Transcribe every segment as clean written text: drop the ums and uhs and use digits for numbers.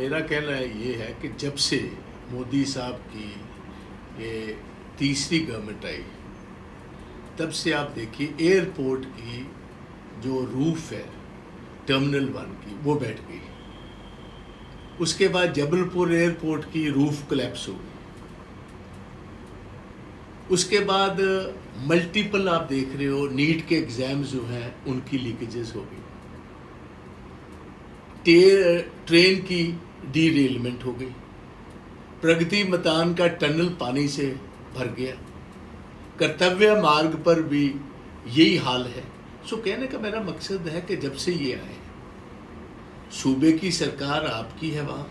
मेरा कहना ये है कि जब से मोदी साहब की ये तीसरी गवर्नमेंट आई, तब से आप देखिए एयरपोर्ट की जो रूफ है टर्मिनल 1 की वो बैठ गई। उसके बाद जबलपुर एयरपोर्ट की रूफ कोलैप्स हो गई। उसके बाद मल्टीपल आप देख रहे हो नीट के एग्जाम्स जो हैं उनकी लीकेजेस हो गई। ट्रेन की डीरेलमेंट हो गई। प्रगति मैदान का टनल पानी से भर गया। कर्तव्य मार्ग पर भी यही हाल है। सो कहने का मेरा मकसद है कि जब से ये आए, सूबे की सरकार आपकी है वहाँ,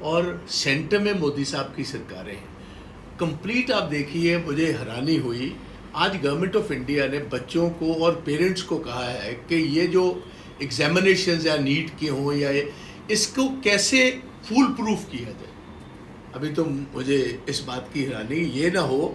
और सेंटर में मोदी साहब की सरकारें हैं। कंप्लीट आप देखिए, मुझे हैरानी हुई आज गवर्नमेंट ऑफ इंडिया ने बच्चों को और पेरेंट्स को कहा है कि ये जो एग्जामिनेशंस या नीट के हों या इसको कैसे फुल प्रूफ किया जाए। अभी तो मुझे इस बात की हैरानी ये ना हो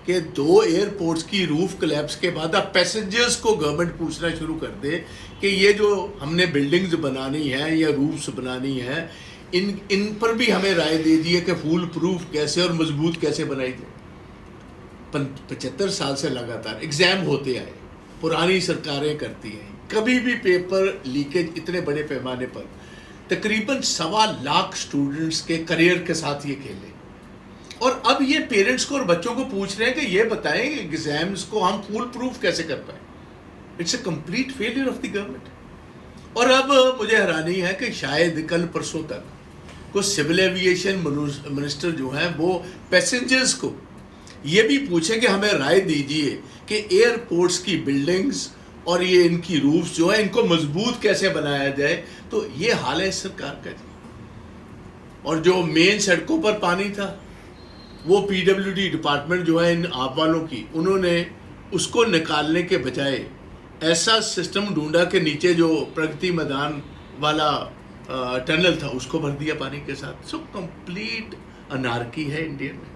कि 2 एयरपोर्ट्स की रूफ कोलैप्स के बाद अब पैसेंजर्स को गवर्नमेंट पूछना शुरू कर दे कि ये जो हमने बिल्डिंग्स बनानी है या रूफ्स बनानी है, इन पर भी हमें राय दे दी है कि फुल प्रूफ कैसे और मजबूत कैसे बनाई जाए। 75 साल से लगातार एग्ज़ाम होते आए, पुरानी सरकारें करती हैं, कभी भी पेपर लीकेज इतने बड़े पैमाने पर तकरीबन 1.25 लाख स्टूडेंट्स के करियर के साथ ये खेले। और अब ये पेरेंट्स को और बच्चों को पूछ रहे हैं कि ये बताएं कि एग्जाम्स को हम फुल प्रूफ कैसे कर पाए। It's a complete failure of the government. और अब मुझे हैरानी है कि शायद कल परसों तक कुछ सिविल एविएशन मिनिस्टर जो हैं वो पैसेंजर्स को ये भी पूछें कि हमें राय दीजिए कि एयरपोर्ट्स की बिल्डिंग्स और ये इनकी रूफ्स जो है इनको मजबूत कैसे बनाया जाए। तो ये हाल है इस सरकार का जी। और जो मेन सड़कों पर पानी था वो पीडब्ल्यूडी डिपार्टमेंट जो है इन आप वालों की, उन्होंने उसको निकालने के बजाय ऐसा सिस्टम ढूंढा कि नीचे जो प्रगति मैदान वाला टनल था उसको भर दिया पानी के साथ। सो कंप्लीट अनार्की है इंडिया में।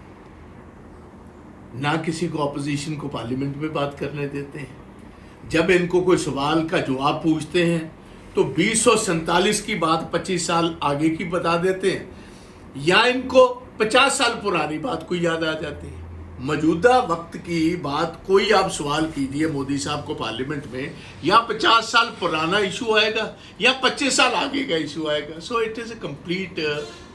ना किसी को अपोजिशन को पार्लियामेंट में बात करने देते हैं। जब इनको कोई सवाल का जवाब पूछते हैं तो 2047 की बात 25 साल आगे की बता देते हैं, या इनको 50 साल पुरानी बात कोई याद आ जाती है। मौजूदा वक्त की बात कोई आप सवाल कीजिए मोदी साहब को पार्लियामेंट में, या 50 साल पुराना इशू आएगा या 25 साल आगे का इशू आएगा। So it is a complete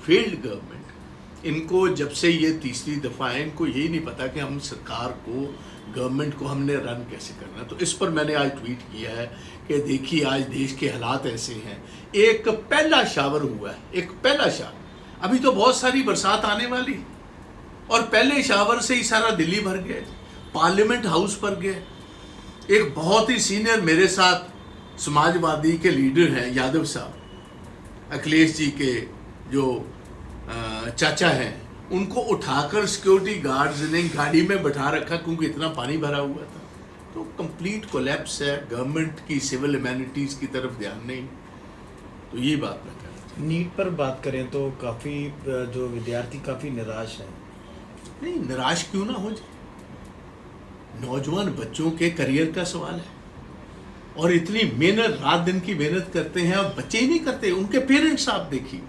failed government. इनको जब से ये तीसरी दफ़ा है, इनको यही नहीं पता कि हम सरकार को, गवर्नमेंट को हमने रन कैसे करना। तो इस पर मैंने आज ट्वीट किया है कि देखिए आज देश के हालात ऐसे हैं। एक पहला शावर हुआ है, एक पहला शावर, अभी तो बहुत सारी बरसात आने वाली, और पहले शावर से ही सारा दिल्ली भर गया, पार्लियामेंट हाउस भर गया। एक बहुत ही सीनियर मेरे साथ समाजवादी के लीडर हैं यादव साहब, अखिलेश जी के जो चाचा हैं, उनको उठाकर सिक्योरिटी गार्ड्स ने गाड़ी में बैठा रखा क्योंकि इतना पानी भरा हुआ था। तो कंप्लीट कोलैप्स है। गवर्नमेंट की सिविल एमेनिटीज़ की तरफ ध्यान नहीं। तो ये बात मैं कह रहा हूँ। नीट पर बात करें तो काफ़ी जो विद्यार्थी काफ़ी निराश हैं। नहीं, निराश क्यों ना हो जाए। नौजवान बच्चों के करियर का सवाल है, और इतनी मेहनत, रात दिन की मेहनत करते हैं, और बच्चे ही नहीं करते, उनके पेरेंट्स आप देखिए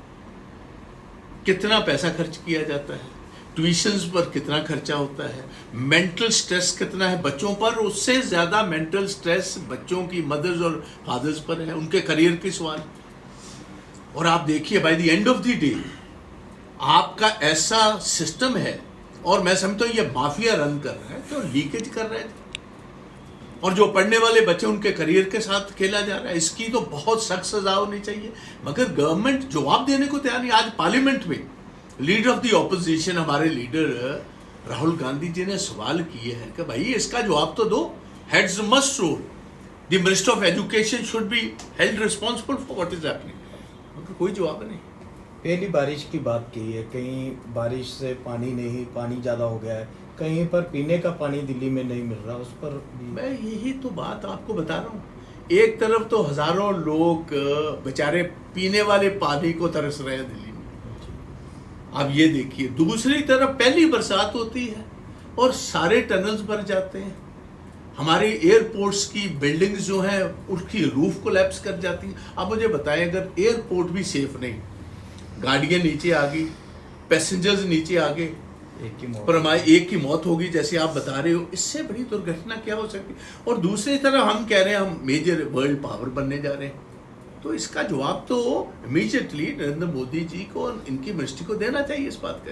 कितना पैसा खर्च किया जाता है, ट्यूशन्स पर कितना खर्चा होता है, मेंटल स्ट्रेस कितना है बच्चों पर। उससे ज़्यादा मेंटल स्ट्रेस बच्चों की मदर्स और फादर्स पर है, उनके करियर के सवाल। और आप देखिए by the end of the day आपका ऐसा सिस्टम है, और मैं समझता हूँ ये माफिया रन कर रहा है, तो लीकेज कर रहे थे, और जो पढ़ने वाले बच्चे उनके करियर के साथ खेला जा रहा है। इसकी तो बहुत सख्त सजा होनी चाहिए, मगर गवर्नमेंट जवाब देने को तैयार नहीं। आज पार्लियामेंट में लीडर ऑफ द ऑपोजिशन, हमारे लीडर राहुल गांधी जी ने सवाल किए हैं कि भाई इसका जवाब तो दो। Heads must rule, the minister of education should be held responsible for what is happening. मगर कोई जवाब नहीं। पहली बारिश की बात की है, कहीं बारिश से पानी ज़्यादा हो गया है, कहीं पर पीने का पानी दिल्ली में नहीं मिल रहा, उस पर मैं यही तो बात आपको बता रहा हूँ। एक तरफ तो हजारों लोग बेचारे पीने वाले पानी को तरस रहे हैं दिल्ली में। अब ये देखिए, दूसरी तरफ पहली बरसात होती है और सारे टनल्स भर जाते हैं। हमारे एयरपोर्ट्स की बिल्डिंग्स जो हैं उसकी रूफ कोलैप्स कर जाती हैं। अब मुझे बताएं, अगर एयरपोर्ट भी सेफ नहीं, गाड़ियां नीचे आ गई, पैसेंजर्स नीचे आ गए, एक की मौत। पर हमारी एक की मौत होगी जैसे आप बता रहे हो। इससे बड़ी दुर्घटना क्या हो सकती। और दूसरी तरफ हम कह रहे हैं हम मेजर वर्ल्ड पावर बनने जा रहे हैं, तो इसका जवाब तो इमीडिएटली नरेंद्र मोदी जी को और इनकी मिनिस्ट्री को देना चाहिए इस बात का।